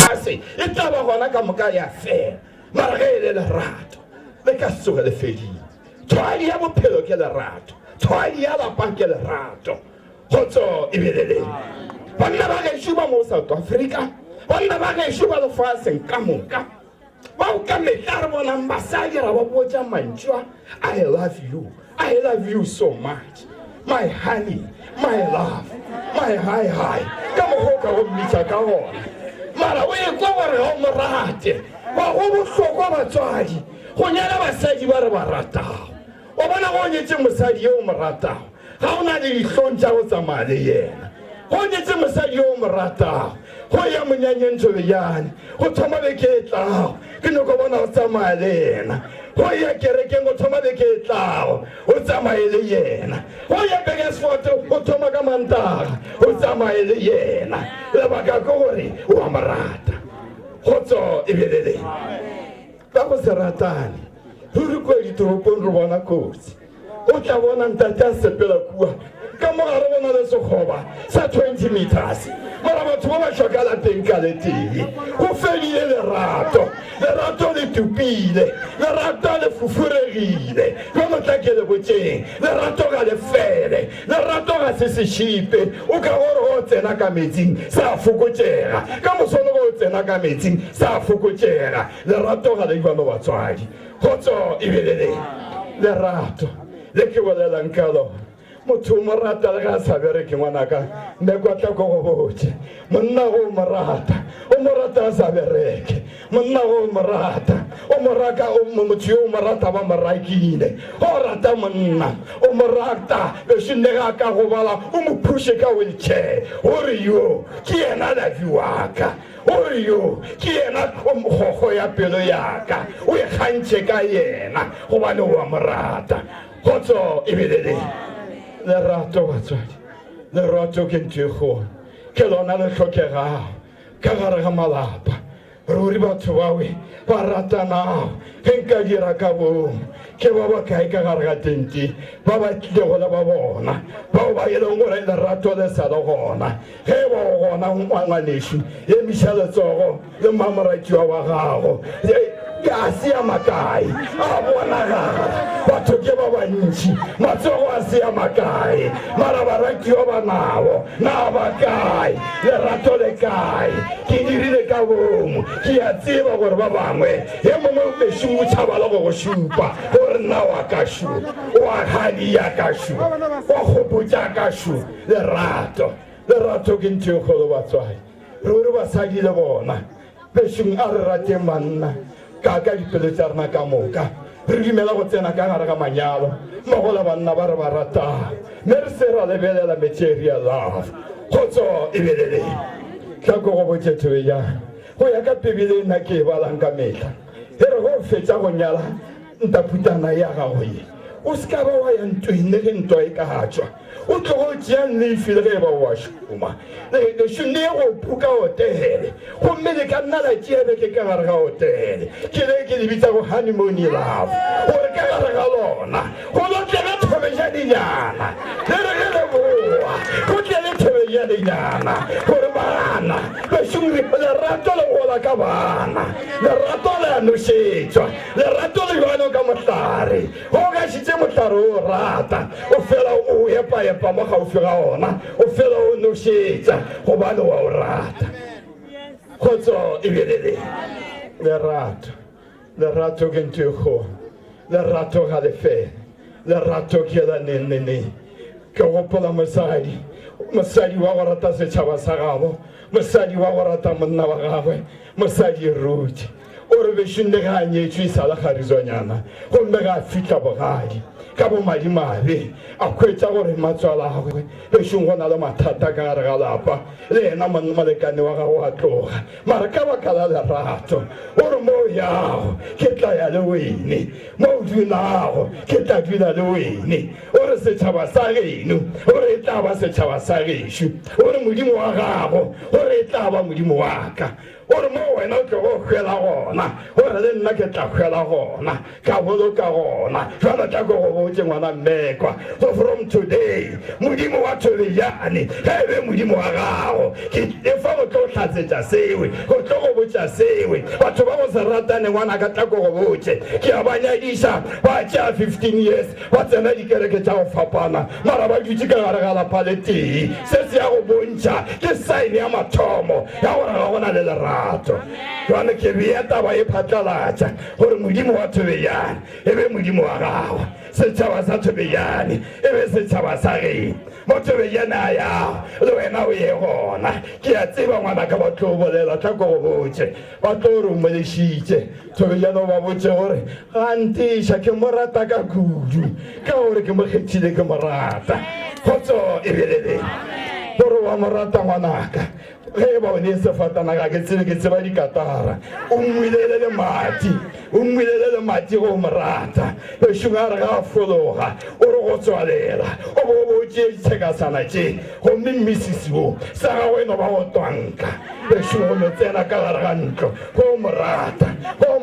fase e tla ba gona ka moka ya fela mara ge e le lerato le ka se tsoge le fedile tshwadi ya bophelo ke lerato tshwadi ya lapa ke lerato kgotso e be le leng banna ba gešo ba mo South Africa banna ba gešo ba lefatsheng ka moka ba o ka metla re bonang basadi ra ba botša mantšwa I love you so much my honey my love my hi ka mokgwa ka go mmitša ka gona mara o e kwa gore ga o mo rate wa go bohlokwa batswadi go nyala basadi ba re ba ratago o bona go nyetse mosadi yo o mo ratago ga o na le dihlong tša go tsamaya le yena go nyetse mosadi yo o mo ratago go ya monyanyeng tšobejane go thoma beke e tlago ke nyako bona o tsamaya le yena go ya kerekeng go thoma beke e tlago o tsamaye le yena go ya Bekesfoto go thoma ka Mantaga o tsamaye le yena lebaka ke gore o a mo rata kgotso e be le leng ka go se ratane ruri kwa ditoropong re bona kotsi o tla bona ntate a sepela kua ka mogare bona le sekgoba sa 20 meters mara batho ba ba shokala teng ka le tee go fedile lerato le tupile lerato le fufuregile go motlake le botšeng lerato ga le fele lerato ga se sešipe o ka gore go tsena ka metsing sa fokotšega ka mosono go tsena ka metsing sa fokotšega lerato ga le ibano batswadi kgotso e be le leng lerato le ke bolelang ka lona motho o mo rata le ga a sa bereke ngwanaka nne kwa tla ko go botse monna go mo rata a sa bereke monna go mo rata o mo raka o motho yo o mo rata ba mo rakile o rata monna o mo rata be shinde ga ka go bala o mo pushe ka wheelchair ore yo ke yena la viwaka ore yo ke yena go ya pelo yaka o e khantse ka yena go bana o mo rata kgotso e be le leng lerato batswadi lerato ke ntho e kgolo ke lona le tlhokegago ka gare ga malapa ruri batho bawe ba ratanago ge nka dira ka bomo ke ba ba kae ka gare ga tente ba ba tlile go le ba bona bao ba e leng gore lerato le sa le gona ge ba go gona ngwanešo emiša letsogo le mamorakiwa wa gago ka sia makai a bonagala batho ke ba bantši matsogo a sia makai mara barakiwa ba nabo na ba kae lerato le kae ke dirile ka bomo ke a tseba gore ba bangwe ye mongwe o mešomo tšhaba le go go šupa gore nna wa ka šu wa kgadi ya ka šu wa kgopotša ka šu lerato ke ntho e kgolo batswadi ruri basadi le bona mešong a re rate manna ka dipelo tša rena ka moka re dumela go tsena ka gare ga manyalo mmogo banna ba re ba ratago mme re se ra lebelela material love kgotso e be le leng tlhako go botšethobe jang go ya ka pebile nna ke e balang ka metla e re go fetša go nyala ntaputana ya gago ye o se ka ba wa ya ntweng le ge ntwa e ka gatswa o tlo go tšeang leifile ge ba wa šoma lešone ye go puka hotele gomme le ka nna la tšeebeke ka gare ga hotele ke le ke lebitsa go honeymoon love gore ka gare ga lona go lotlega thobejadinyana le re ge le boa go tle le thobejadinyana gore bana bešomri lerato le gola ka bana lerato le a nošetšwa lerato le jano ka mohlare go gašitše mohlare o rata o fela o epa mo gaufi ga ona o fela o nošetša gobane wa o rata kgotso e be le leng lerato ke ntho e kgolo lerato ga le fela lerato ke la nennene ke gopola mosadi wa go rata setšhaba sa gago mosadi wa go rata monna wa gagwe mosadi ruti o re bešonne ge a nyetšwe e sa le kgarizwanyana gomme ga a fitlha bogadi ka bomadimabe a kgwetša gore matswala a gagwe bešong go na le mathata ka gare ga lapa le ena molekane wa gago a tloga mara ka baka la lerato o re mo yago ke tla ya le wene mo o dulago ke tla dula le wene o re setšhaba sa geno o re e tla ba setšhaba sa gešo o re modimo wa gago o re e tla ba modimo wa ka o re mo wena o tlo go hwela gona gore le nna ke tla hwela gona ka boloka gona jalo tla go go botse ngwana mmekwa. So from today modimo wa thobejane ge be modimo wa gago ke fa go tlo tlatsetsa sewe go tlo go botsa sewe batho ba go se ratane ngwana ka tla go go botse ke a banyadisa ba tša 15 years ba tsena dikereke tša go fapana mara ba dutse ka gare ga lapa le tee se se ya go bontšha ke sign ya mathomo ya gore ga gona le lerato. Jwane ke bea taba e phatlalatša gore modimo wa thobejane e be modimo wa gago setšhaba sa thobejane e be setšhaba sa geno mo thobejane a yago le wena o ye gona ke a tseba ngwana ka ba tlo bolela tla ko go botse ba tlo re mmolešitše thobejane o ba botse gore ga ntiša ke mo rata ka kudu ka gore ke mo kgethile ke mo rata kgotso e belele gore wa mo rata ngwanaka ge ba one sefatanaga ke tseba dikatara o mmwilele le mati go mo rata ešunga re ga fologa o re go tswalela o bo botse ditshekasana tše gomme mmisisio sa ga wena ba go twanka ešunga no tsena ka gare ga ntlo go mo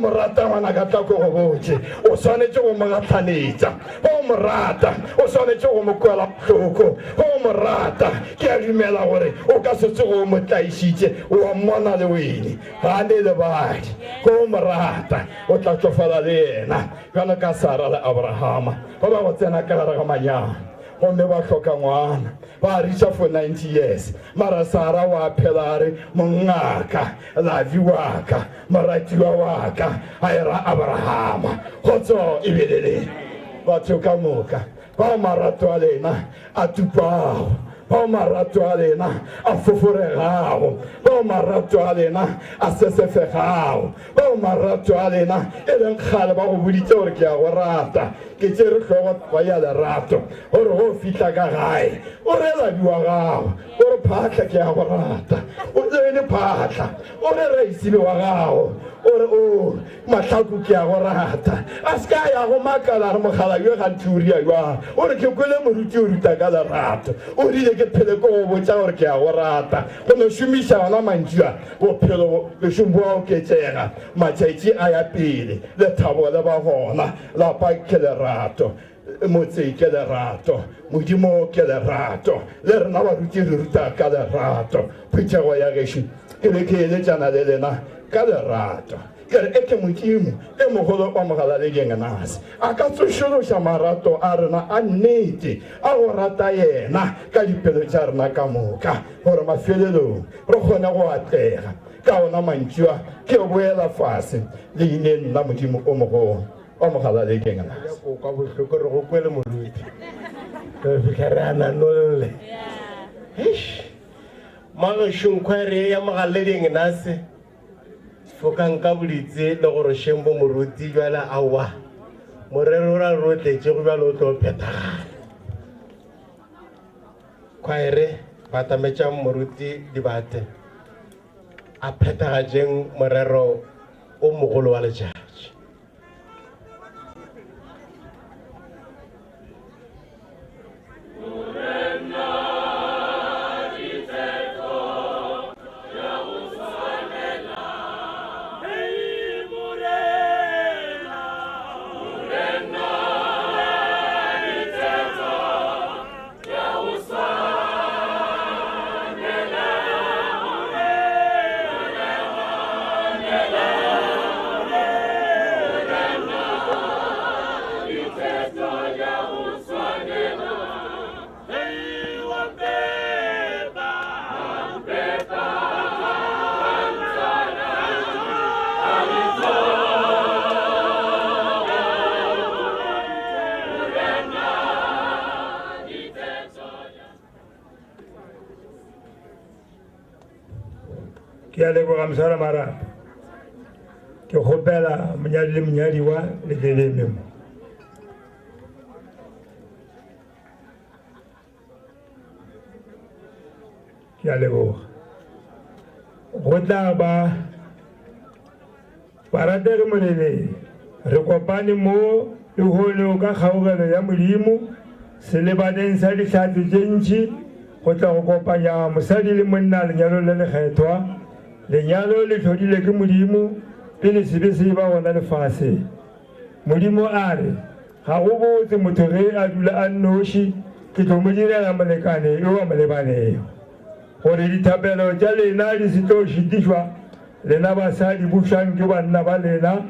rata ngwana ka tla ko go botse o swanetše go mo gatlhanetša go mo rata o swanetše go mo kwela tlhoko go mo rata ke a dumela gore o ka setse go mo tlaešitše wa mmona le wene ga ne lebadi go mo rata o tla tlofala le yena bjalo ka Sara le Abrahama ba ba go tsena ka gare ga manyana gomme ba hloka ngwana ba reacha for 90 years mara Sara wa phela re mongaka lavi wa ka moratiwa wa ka a era Abrahama kgotso e belele batho ka moka ba marato a lena a tupago ba marato a lena a foforegago ba marato a lena a sesefegago ba marato a lena e leng kgale ba go boditse gore ke a go rata ke tše re hlogo ba ya lerato gore go fihla ka gae o re labiwa gago o re phatla ke a go rata o tsene phatla o re raisibe wa gago o re o mahlaku ke a go rata a se ka ya go makala re mogala yo gantsi o ria jwang o re ke kwele moruti o ruta ka lerato o rile ke phele ko go botsa gore ke a go rata go no šomiša gona mantšia bophelo lešomo bo a oketsega matšhaitši a ya pele lethabo le ba gona lapa ke lerato motse ke lerato modimo ke lerato le rena baruti re ruta ka lerato phethego ya gešo ke le ke eletšana le lena ka lerato kere e ke modimo e mogolo wa mogala le kengenase a ka tsošološa marato a rena a nnete a go rata yena ka dipelo tša rena ka moka gore mafelelong re kgone go atlega ka ona mantšua ke boela fase leineng la modimo o mogolo wa mogala le kengenase ka bohloko re go kwele moruti re fitlha re ananolle magešonkgwere ya mogala le kengenase fokang ka bolitse le gore shembo moruti jwala awa morero ra rotletše go bjalo o tlo phethagala khwaere batametšang moruti dibate a phethagatšeng morero o mogolo wa letšatši. ke a leboga mosala marapo ke kgopela monyadi le monyadiwa le kelelemo ke a leboga go tla ba barategi molelele re kopane mo lehono ka kgaogelo ya modimo selebaneng sa dihlatse tše ntši go tla go kopanya mosadi le monna lenyalo le lekgethwa lenyalo le tlhodile ke modimo pele sebe se ba gona lefase. Modimo a re ga go botse motho ge a dula a nnoši ke tlo mo direla molekane yo a mo lebanego gore dithapelo tša lena di se tlo šitišwa lena basadi bušwang ke banna ba lena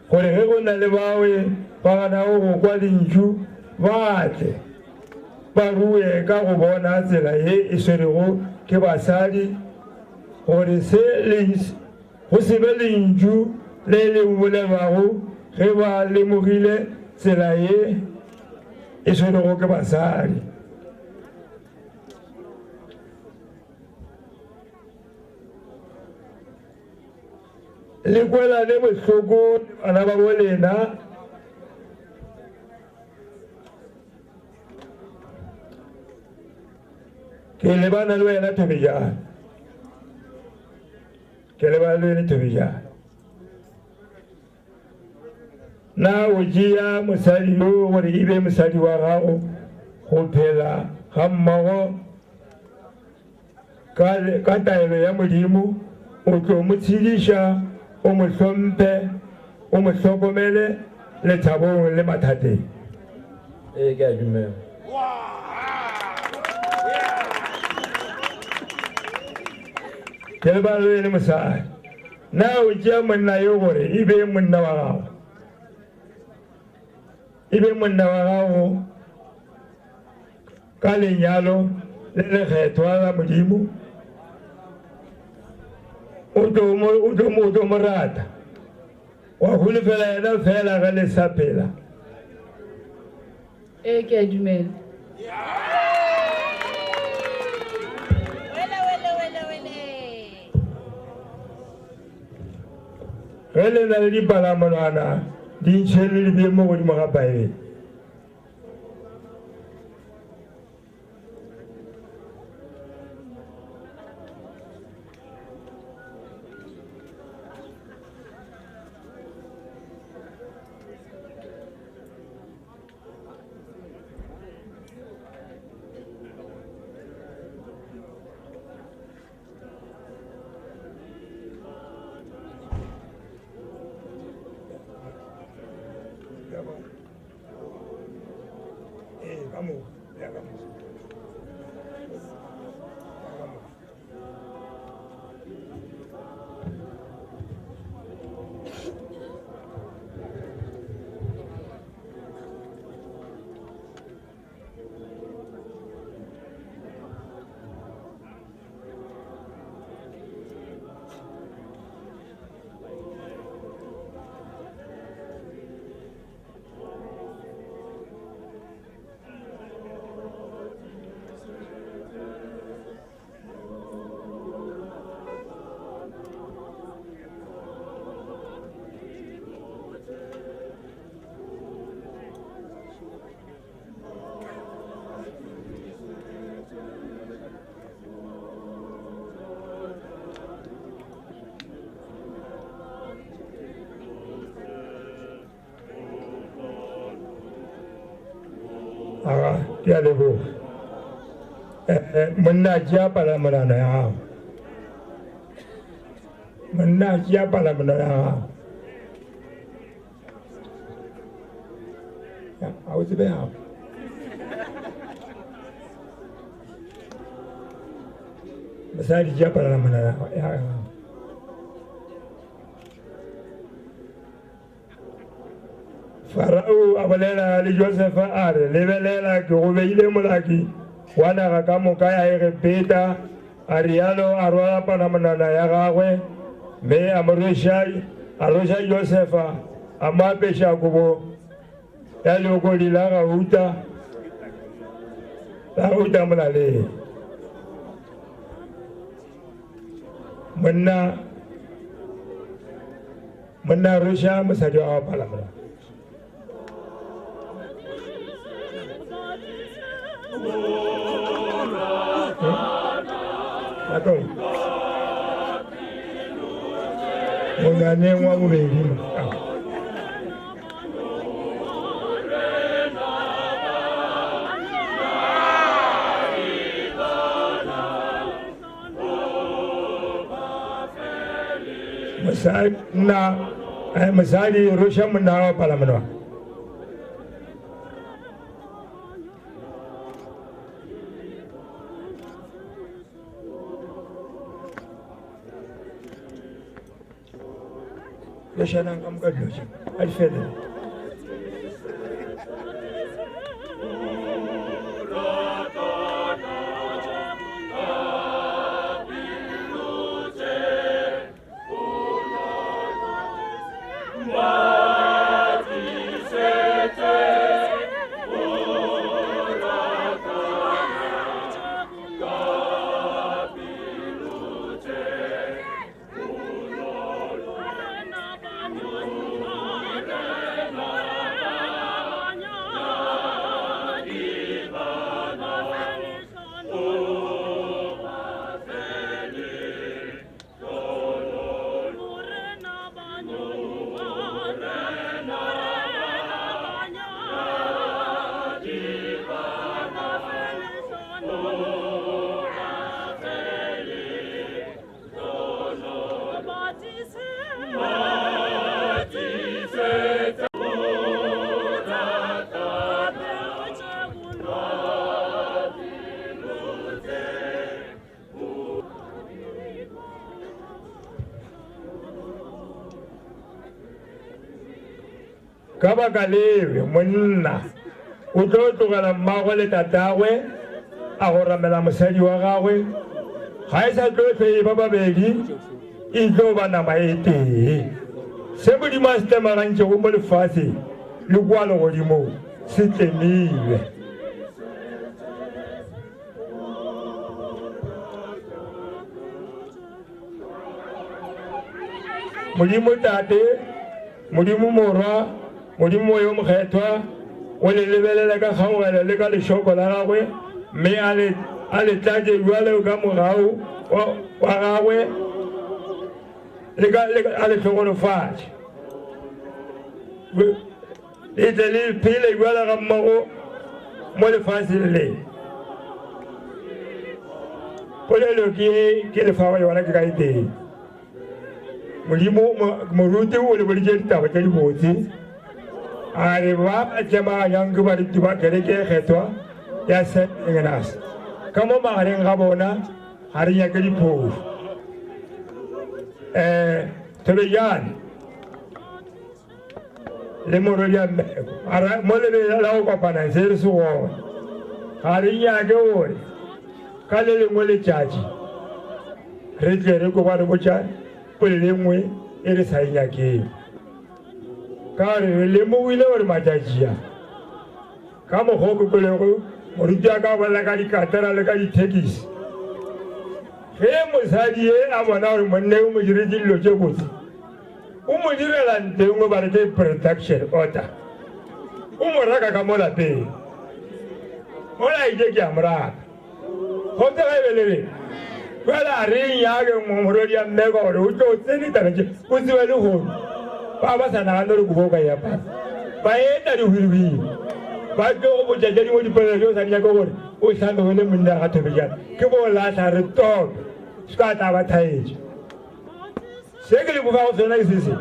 gore ge go na le bawe ba ganago go kwa dintšu ba tle ba rue ka go bona tsela ye e swerego ke basadi gore go se be lentšu le le bolelwago ge ba lemogile tsela ye e swerego ke basadi. Le kwela le bohloko bana ba bolena ke lebana le wena Thobejane, ke lebana le wena Thobejane. Na o tšea mosadi yo gore e be mosadi wa gago go phela ga mmogo ka taelo ya modimo o tlo mo tshediša o mo hlomphe o mo hlokomele lethabong le mathateng. Ke a dumela. Ke lebala le wena mosadi, na o tšea monna yo gore e be monna wa gago, e be monna wa gago ka lenyalo le lekgethwa la modimo o tlo mo rata wa holofela yena fela ga le sa phela. Ke a dumela. Ge le na le dipalamonwana di ntšhele le bee mo godimo ga Baebele. Vamos, vamos. Ke a leboga. Monna tšea palamonwana ya gago, monna tšea palamonwana ya gago. A o tsebe gago mosadi tšea palamonwana ya gago. Farao a bolela le Josefa a re lebelela ke go beile molaki wa naga ka moka ya Egepeta a rialo a rwala palamonwana ya gagwe mme a rwesa Josefa a mo apeša kobo ya leokodi la gauta molaleng. Monna rwesa mosadi wa gago palamonwana. Monganeng wa bobedi mosadi roša monna wa palamanoa rošanang ka mokadloše a di fedele ka baka leo monna o tlo tlogela mmagwe le tatagwe a go ramela mosadi wa gagwe ga e sa tlo tlhoe ba babedi e tlo ba nama e tee se modimo a se temarantšego mo lefatshe le kwa legodimo se tlemilwe modimo tate modimo morwa modimo yo mokgethwa o le lebelela ka kgaogelo le ka lešoko la gagwe mme a le tlatše jwale ka mogau wa gagwe a le tlhogolofatše le tle le phele jwale ga mmogo mo lefatsheng le polelo ke lefawa yona ke ka e teng modimo moruti o le boditše ditaba tše dibotse a re ba tšemaganyang ke bariti ba kereke e kgethwa ya St. Ignace ka mo magareng ga bona ga re nyake diphofu thobejane le morodi a mmeko mo lebela la go kopana se re se gona ga re nyake gore ka le lengwe letšatši re tle re koba re botša polele nngwe e re sa e nyakeng ka re re lemogile gore matšatšia ka mokgwa kolego moruti a ka bolela ka dikatara le ka dithekisi ge mosadi e a bona gore monne o mo diretse dilo tše botse o mo direla ntengwe ba re ke protection order o mo raka ka mo lapeng o laitše ke a moraka gote ga e belele fela a reng yake morodi a mmeka gore o tlo o tsene tabatše o tsebe le gono ba ba sa nagane gore kobo o ka eapa ba eta dihwirihwiri ba tlo go botšatša dingwe dipolelo o sa nyake gore o tlhamegele monna ga thobejana ke bo latlha re tope se ka tla ba thaetše se ke le bofa go sona ke sese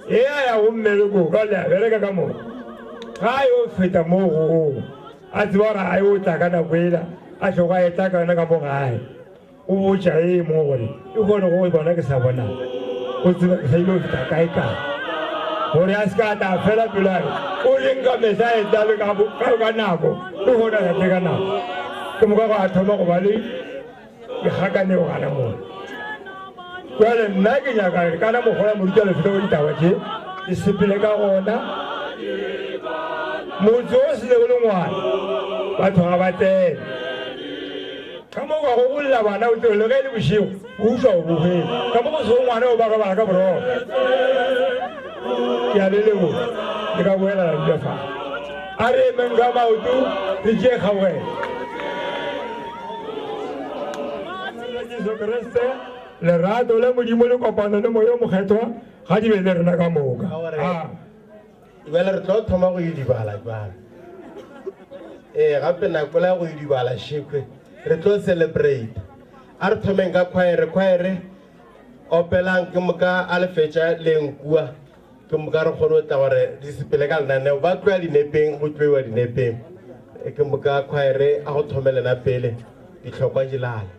e a ya go mmeleko ka le a bereka ka moo ga yo feta mo gogong a tseba gore a yo tla ka nako ela a tlhogo a etla ka yona ka mo gae o botša e mo gore e kgone go bona ke sa bonang o tseba ke sa ile o feta kae kae gore a se ka ta fela pelare o reng ka mesa e tla le ka nako o gona ga ka nako ke moka go a thoma go ba le dikgakaneo gana moo jale nna ke nyaka re kana mogola moruti a lefile go ditaba tše e sepele ka gona motse o se le go le ngwana batho ga ba tsene ka mo ka go bolla bana o tlo le ge le bošego o ušwa o bogele ka mo go se go ngwana o ba ga bana ka boroko ke a le lego le ka boela la dula fa a re emeng ka maoto re tšee kgaogela Jesu Kriste lerato le modimo le kopano le moyo mokgethwa ga di be le rena ka moka ebele re tlo thoma go edibala jwale gape nako la go edibala shekwe re tlo celebrate a re thomeng ka khwaere opelang ke moka a lefetša lenkua ke moka re kgone tla gore di sepele ka lenaneo ba tloa dinepeng go tloiwa dinepeng ke moka khwaere a go thomelena pele ditlhokwa jilale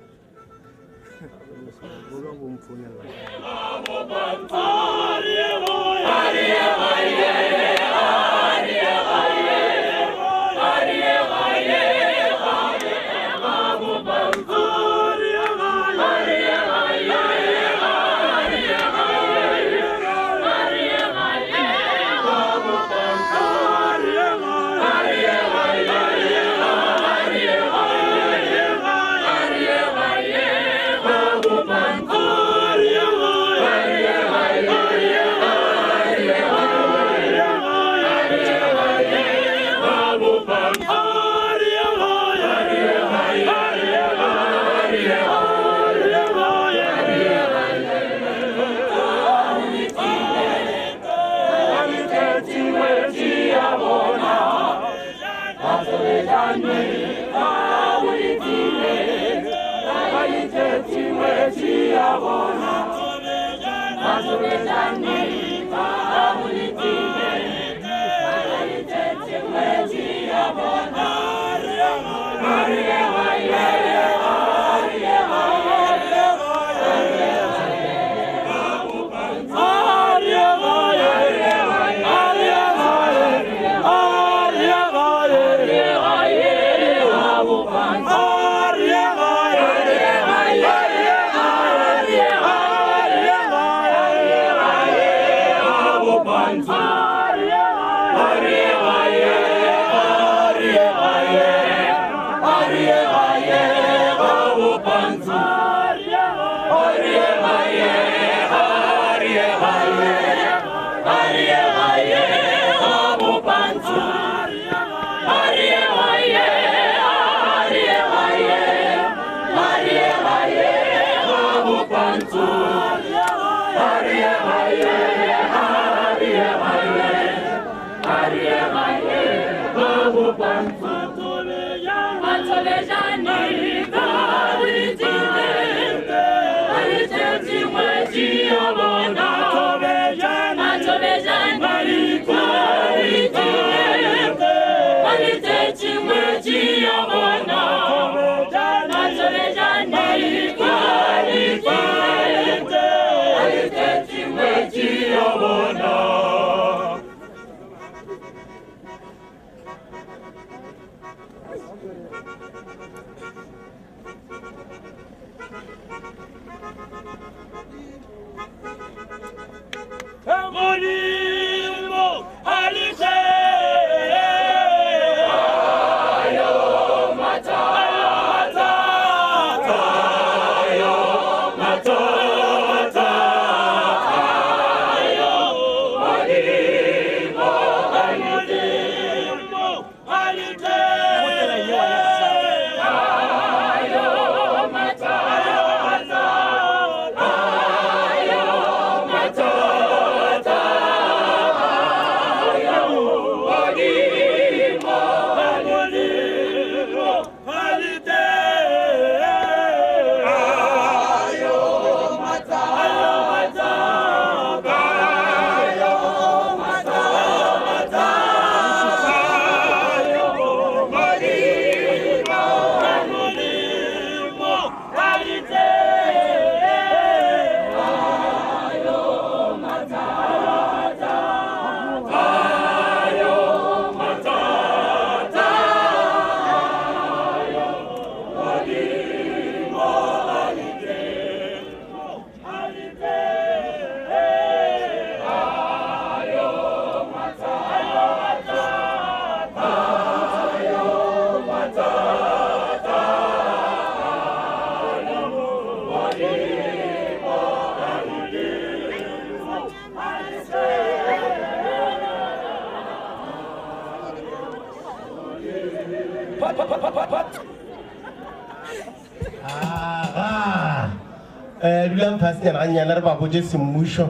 dulang fasten ga nyana re ba botse semmušo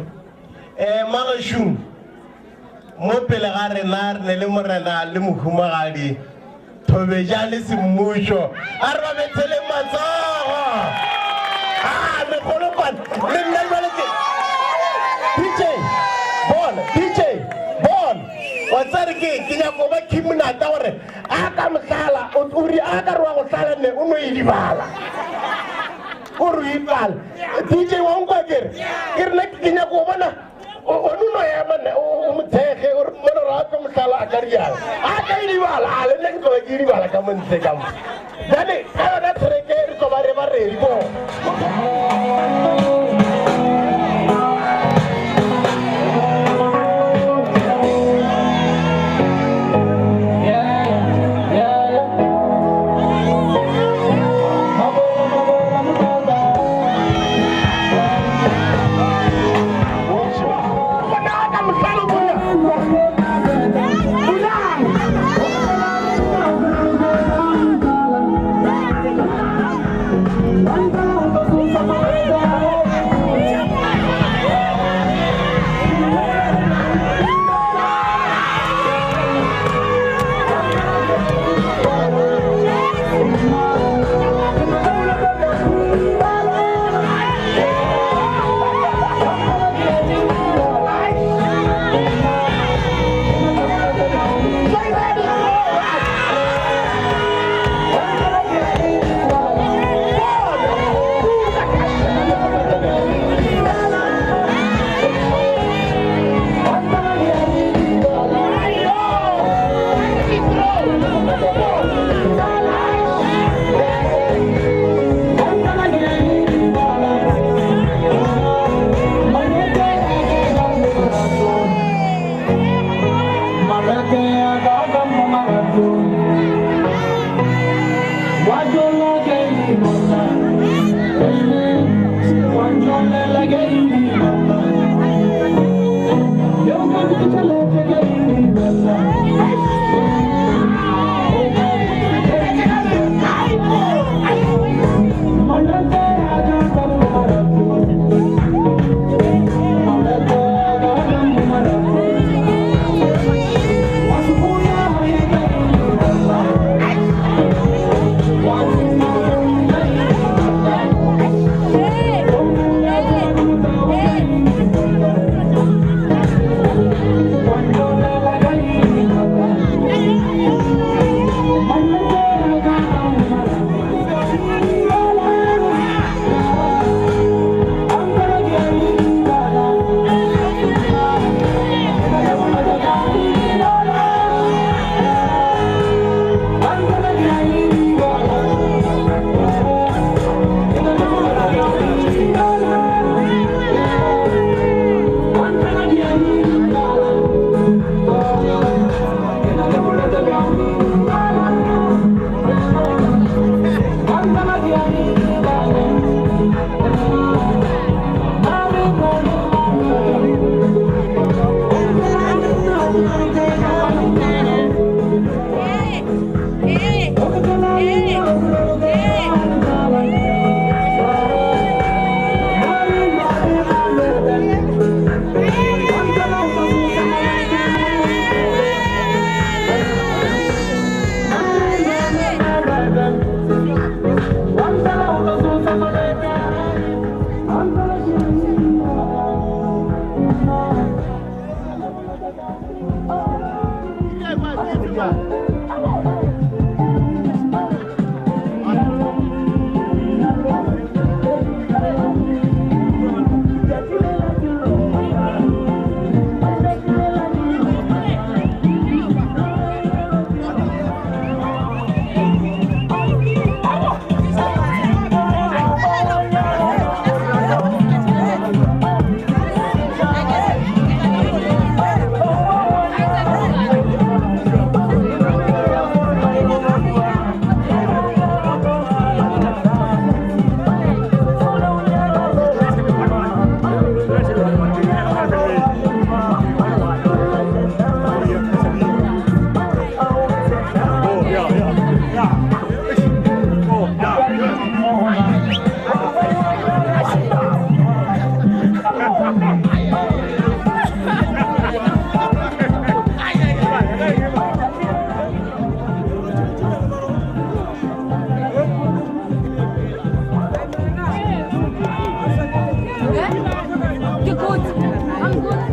magashung mo pele ga rena re ne le morena le mohumagadi thobeja le semmušo a re ba bethele matsogo megolokwane le nna jale ke nya go ba khimonata gore a ka mhlala o ri a ka rwa go hlala ne o no idibala o ri ibala DJ wa ngwa ke re ke nya go bona o no ya mane o mthege o mo ra ka mhlala a ka riala a ka idibala a le ne go ke idibala ka monse ka mo dale ka na treke re go ba re bo You're good. I'm good.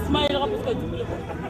Smile ka pa sa